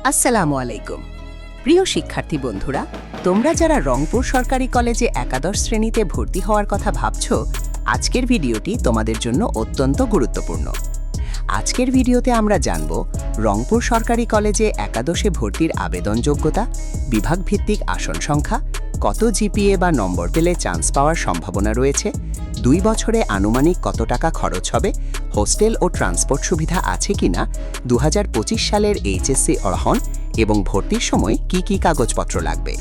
আসসালামু আলাইকুম প্রিয় শিক্ষার্থী বন্ধুরা, তোমরা যারা রংপুর সরকারি কলেজে একাদশ শ্রেণীতে ভর্তি হওয়ার কথা ভাবছো, আজকের ভিডিওটি তোমাদের জন্য অত্যন্ত গুরুত্বপূর্ণ। আজকের ভিডিওতে আমরা জানব রংপুর সরকারি কলেজে একাদশে ভর্তির আবেদন যোগ্যতা, বিভাগভিত্তিক আসন সংখ্যা, কত জিপিএ বা নম্বর পেলে চান্স পাওয়ার সম্ভাবনা রয়েছে, 2 বছরে আনুমানিক কত টাকা খরচ হবে, হোস্টেল ও ট্রান্সপোর্ট সুবিধা আছে কিনা, 2025 সালের এইচএসসি অর্হন এবং ভর্তির সময় কি কি কাগজপত্র লাগবে।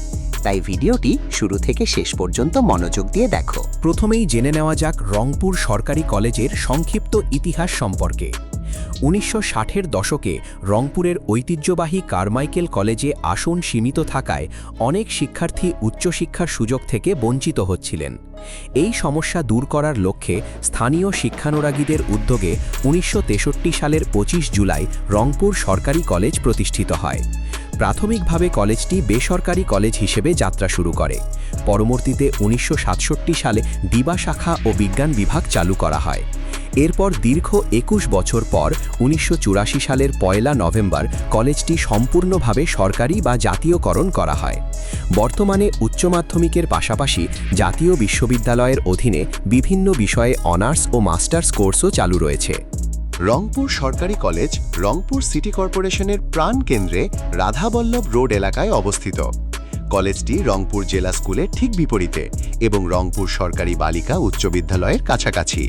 তাই ভিডিওটি শুরু থেকে শেষ পর্যন্ত মনোযোগ দিয়ে দেখো। প্রথমেই জেনে নেওয়া যাক রংপুর সরকারি কলেজের সংক্ষিপ্ত ইতিহাস সম্পর্কে। 1960-এর দশকে রংপুরের ঐতিহ্যবাহী কারমাইকেল কলেজে আসন সীমিত থাকায় অনেক শিক্ষার্থী উচ্চশিক্ষার সুযোগ থেকে বঞ্চিত হচ্ছিলেন। এই সমস্যা দূর করার লক্ষ্যে স্থানীয় শিক্ষানুরাগীদের উদ্যোগে 1963 সালের 25 জুলাই রংপুর সরকারি কলেজ প্রতিষ্ঠিত হয়। প্রাথমিকভাবে কলেজটি বেসরকারি কলেজ হিসেবে যাত্রা শুরু করে। পরবর্তীতে 1967 সালে দিবা শাখা ও বিজ্ঞান বিভাগ চালু করা হয়। এরপর দীর্ঘ 21 বছর পর 1984 সালের 1 নভেম্বর কলেজটি সম্পূর্ণভাবে সরকারি বা জাতীয়করণ করা হয়। বর্তমানে উচ্চ মাধ্যমিকের পাশাপাশি জাতীয় বিশ্ববিদ্যালয়ের অধীনে বিভিন্ন বিষয়ে অনার্স ও মাস্টার্স কোর্সও চালু রয়েছে। রংপুর সরকারি কলেজ রংপুর সিটি কর্পোরেশনের প্রাণকেন্দ্রে রাধাবল্লভ রোড এলাকায় অবস্থিত। কলেজটি রংপুর জেলা স্কুলের ঠিক বিপরীতে এবং রংপুর সরকারি বালিকা উচ্চ বিদ্যালয়ের কাছাকাছি।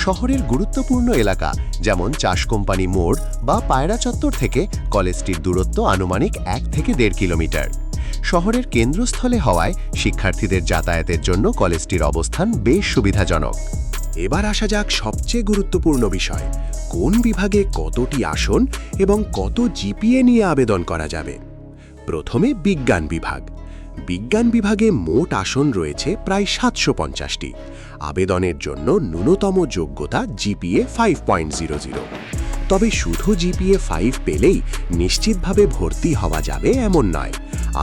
শহরের গুরুত্বপূর্ণ এলাকা যেমন চাষ কোম্পানি মোড় বা পায়রা চত্বর থেকে কলেজটির দূরত্ব আনুমানিক 1 থেকে 1.5 কিলোমিটার। শহরের কেন্দ্রস্থলে হওয়ায় শিক্ষার্থীদের যাতায়াতের জন্য কলেজটির অবস্থান বেশ সুবিধাজনক। এবার আসা যাক সবচেয়ে গুরুত্বপূর্ণ বিষয়, কোন বিভাগে কতটি আসন এবং কত জিপিএ নিয়ে আবেদন করা যাবে। প্রথমে বিজ্ঞান বিভাগ। বিজ্ঞান বিভাগে মোট আসন রয়েছে প্রায় 750টি। আবেদনের জন্য ন্যূনতম যোগ্যতা জিপিএ 5.00। তবে শুধু জিপিএ 5 পেলেই নিশ্চিতভাবে ভর্তি হওয়া যাবে এমন নয়।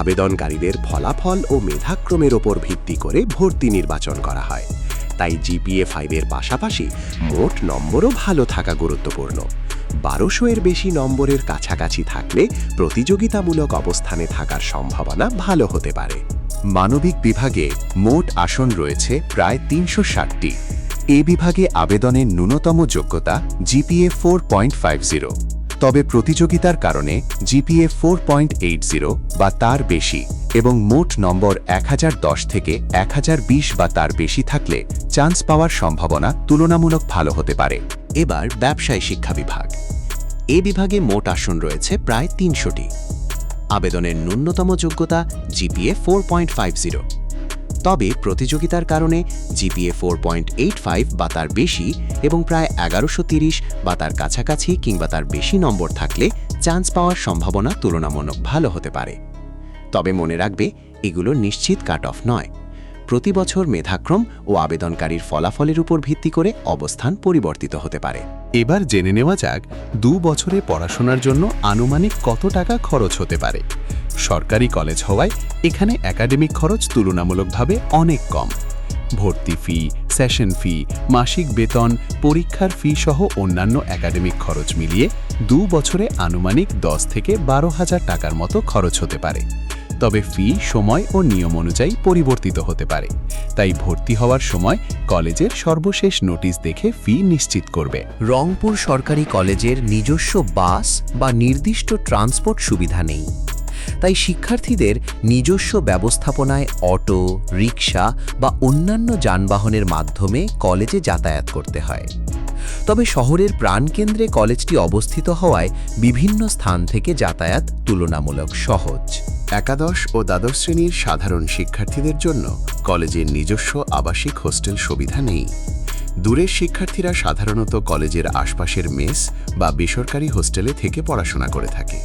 আবেদনকারীদের ফলাফল ও মেধাক্রমের ওপর ভিত্তি করে ভর্তি নির্বাচন করা হয়। তাই জিপিএ 5-এর পাশাপাশি মোট নম্বরও ভালো থাকা গুরুত্বপূর্ণ। 1200-এর বেশি নম্বরের কাছাকাছি থাকলে প্রতিযোগিতামূলক অবস্থানে থাকার সম্ভাবনা ভালো হতে পারে। মানবিক বিভাগে মোট আসন রয়েছে প্রায় 360টি। এ বিভাগে আবেদনের ন্যূনতম যোগ্যতা জিপিএ 4.50। তবে প্রতিযোগিতার কারণে জিপিএ 4.80 বা তার বেশি এবং মোট নম্বর 1010 থেকে 1020 বা তার বেশি থাকলে চান্স পাওয়ার সম্ভাবনা তুলনামূলক ভালো হতে পারে। এবার ব্যবসায় শিক্ষা বিভাগ। এ বিভাগে মোট আসন রয়েছে প্রায় 300টি। আবেদনের ন্যূনতম যোগ্যতা জিপিএ 4.50। তবে প্রতিযোগিতার কারণে জিপিএ 4.85 বা তার বেশি এবং প্রায় 1130 বা তার কাছাকাছি কিংবা তার বেশি নম্বর থাকলে চান্স পাওয়ার সম্ভাবনা তুলনামূলক ভালো হতে পারে। তবে মনে রাখবে, এগুলো নিশ্চিত কাট অফ নয়। প্রতি বছর মেধাক্রম ও আবেদনকারীর ফলাফলের উপর ভিত্তি করে অবস্থান পরিবর্তিত হতে পারে। এবার জেনে নেওয়া যাক 2 বছরে পড়াশোনার জন্য আনুমানিক কত টাকা খরচ হতে পারে। সরকারি কলেজ হওয়ায় এখানে একাডেমিক খরচ তুলনামূলকভাবে অনেক কম। ভর্তি ফি, সেশন ফি, মাসিক বেতন, পরীক্ষার ফি সহ অন্যান্য একাডেমিক খরচ মিলিয়ে 2 বছরে আনুমানিক 10 থেকে 12,000 টাকার মতো খরচ হতে পারে। তবে ফি সময় ও নিয়ম অনুযায়ী পরিবর্তিত হতে পারে। তাই ভর্তি হওয়ার সময় কলেজের সর্বশেষ নোটিশ দেখে ফি নিশ্চিত করবে। রংপুর সরকারি কলেজের নিজস্ব বাস বা নির্দিষ্ট ট্রান্সপোর্ট সুবিধা নেই। তাই শিক্ষার্থীদের নিজস্ব ব্যবস্থাপনায় অটো, রিক্সা বা অন্যান্য যানবাহনের মাধ্যমে কলেজে যাতায়াত করতে হয়। তবে শহরের প্রাণকেন্দ্রে কলেজটি অবস্থিত হওয়ায় বিভিন্ন স্থান থেকে যাতায়াত তুলনামূলক সহজ। একাদশ ও দ্বাদশ শ্রেণীর সাধারণ শিক্ষার্থীদের জন্য কলেজের নিজস্ব আবাসিক হোস্টেল সুবিধা নেই। দূরের শিক্ষার্থীরা সাধারণত কলেজের আশপাশের মেস বা বেসরকারি হোস্টেলে থেকে পড়াশোনা করে থাকে।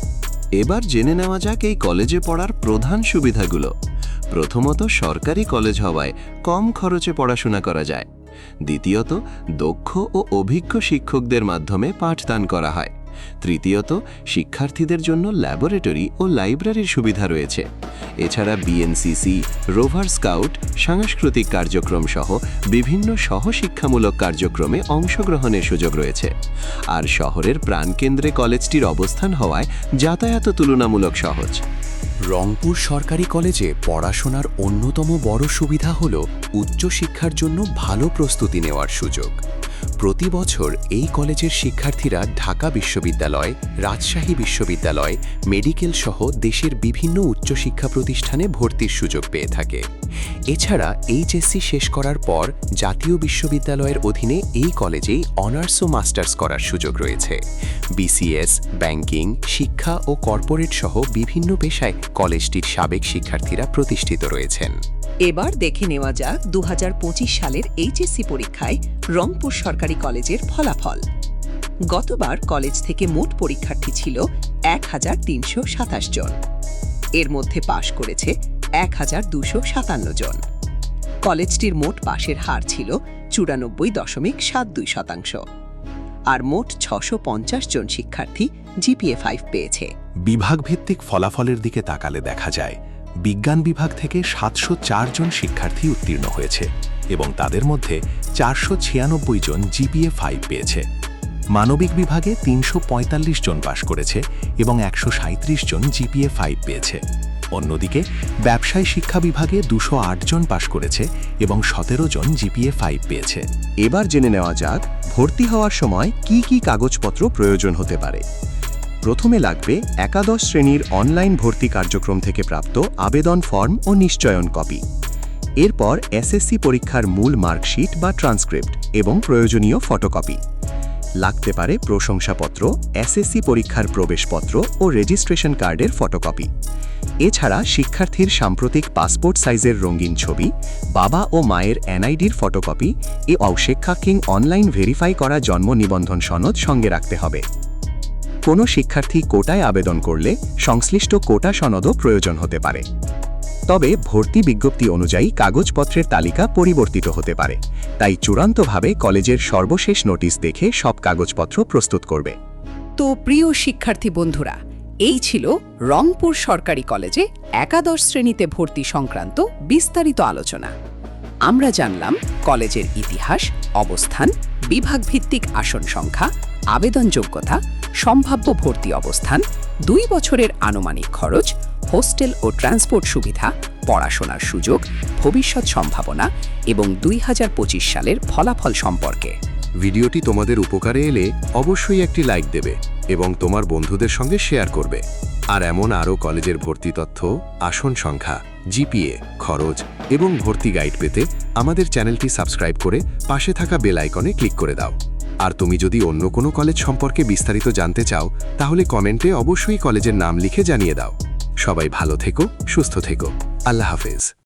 এবার জেনে নেওয়া যাক এই কলেজে পড়ার প্রধান সুবিধাগুলো। প্রথমত, সরকারি কলেজ হওয়ায় কম খরচে পড়াশোনা করা যায়। দ্বিতীয়ত, দক্ষ ও অভিজ্ঞ শিক্ষকদের মাধ্যমে পাঠদান করা হয়। তৃতীয়ত, শিক্ষার্থীদের জন্য ল্যাবরেটরি ও লাইব্রেরির সুবিধা রয়েছে। এছাড়া বিএনসিসি, রোভার স্কাউট, সাংস্কৃতিক কার্যক্রম সহ বিভিন্ন সহশিক্ষামূলক কার্যক্রমে অংশগ্রহণের সুযোগ রয়েছে। আর শহরের প্রাণকেন্দ্রে কলেজটির অবস্থান হওয়ায় যাতায়াত তুলনামূলক সহজ। রংপুর সরকারি কলেজে পড়াশোনার অন্যতম বড় সুবিধা হল উচ্চশিক্ষার জন্য ভালো প্রস্তুতি নেওয়ার সুযোগ। প্রতি বছর এই কলেজের শিক্ষার্থীরা ঢাকা বিশ্ববিদ্যালয়, রাজশাহী বিশ্ববিদ্যালয়, মেডিকেল সহ দেশের বিভিন্ন উচ্চশিক্ষা প্রতিষ্ঠানে ভর্তির সুযোগ পেয়ে থাকে। এছাড়া এইচএসসি শেষ করার পর জাতীয় বিশ্ববিদ্যালয়ের অধীনে এই কলেজেই অনার্স ও মাস্টার্স করার সুযোগ রয়েছে। বিসিএস, ব্যাংকিং, শিক্ষা ও কর্পোরেট সহ বিভিন্ন পেশায় কলেজটির সাবেক শিক্ষার্থীরা প্রতিষ্ঠিত রয়েছেন। এবার দেখে নেওয়া যাক 2025 সালের এইচএসসি পরীক্ষায় রংপুর সরকারি কলেজের ফলাফল। গতবার কলেজ থেকে মোট পরীক্ষার্থী ছিল 1327 জন। এর মধ্যে পাশ করেছে 1257 জন। কলেজটির মোট পাশের হার ছিল 94.72%। আর মোট 650 জন শিক্ষার্থী জিপিএ 5 পেয়েছে। বিভাগভিত্তিক ফলাফলের দিকে তাকালে দেখা যায় বিজ্ঞান বিভাগ থেকে 704 জন শিক্ষার্থী উত্তীর্ণ হয়েছে এবং তাদের মধ্যে 496 জন জিপিএ 5 পেয়েছে। মানবিক বিভাগে 345 জন পাশ করেছে এবং 137 জন জিপিএ 5 পেয়েছে। অন্যদিকে ব্যবসায় শিক্ষা বিভাগে 208 জন পাশ করেছে এবং 17 জন জিপিএ 5 পেয়েছে। এবার জেনে নেওয়া যাক ভর্তি হওয়ার সময় কি কি কাগজপত্র প্রয়োজন হতে পারে। প্রথমে লাগবে একাদশ শ্রেণীর অনলাইন ভর্তি কার্যক্রম থেকে প্রাপ্ত আবেদন ফর্ম ও নিশ্চয়ন কপি। এরপর এসএসসি পরীক্ষার মূল মার্কশিট বা ট্রান্সক্রিপ্ট এবং প্রয়োজনীয় ফটোকপি। লাগতে পারে প্রশংসাপত্র, এসএসসি পরীক্ষার প্রবেশপত্র ও রেজিস্ট্রেশন কার্ডের ফটোকপি। এছাড়া শিক্ষার্থীর সাম্প্রতিক পাসপোর্ট সাইজের রঙিন ছবি, বাবা ও মায়ের এনআইডির ফটোকপি ও শিক্ষার্থী অনলাইন ভেরিফাই করা জন্ম নিবন্ধন সনদ সঙ্গে রাখতে হবে। কোনো শিক্ষার্থী কোটায় আবেদন করলে সংশ্লিষ্ট কোটা সনদও প্রয়োজন হতে পারে। তবে ভর্তি বিজ্ঞপ্তি অনুযায়ী কাগজপত্রের তালিকা পরিবর্তিত হতে পারে, তাই চূড়ান্তভাবে কলেজের সর্বশেষ নোটিশ দেখে সব কাগজপত্র প্রস্তুত করবে। তো প্রিয় শিক্ষার্থী বন্ধুরা, এই ছিল রংপুর সরকারি কলেজে একাদশ শ্রেণীতে ভর্তি সংক্রান্ত বিস্তারিত আলোচনা। আমরা জানলাম কলেজের ইতিহাস, অবস্থান, বিভাগভিত্তিক আসন সংখ্যা, আবেদন যোগ্যতা, সম্ভাব্য ভর্তি অবস্থান, 2 বছরের আনুমানিক খরচ, হোস্টেল ও ট্রান্সপোর্ট সুবিধা, পড়াশোনার সুযোগ, ভবিষ্যৎ সম্ভাবনা এবং 2025 সালের ফলাফল সম্পর্কে। ভিডিওটি তোমাদের উপকারে এলে অবশ্যই একটি লাইক দেবে এবং তোমার বন্ধুদের সঙ্গে শেয়ার করবে। আর এমন আরও কলেজের ভর্তি তথ্য, আসন সংখ্যা, জিপিএ, খরচ এবং ভর্তি গাইড পেতে আমাদের চ্যানেলটি সাবস্ক্রাইব করে পাশে থাকা বেল আইকনে ক্লিক করে দাও। আর তুমি যদি অন্য কোনো কলেজ সম্পর্কে বিস্তারিত জানতে চাও তাহলে কমেন্টে অবশ্যই কলেজের নাম লিখে জানিয়ে দাও। সবাই ভালো থেকো, সুস্থ থেকো। আল্লাহ হাফেজ।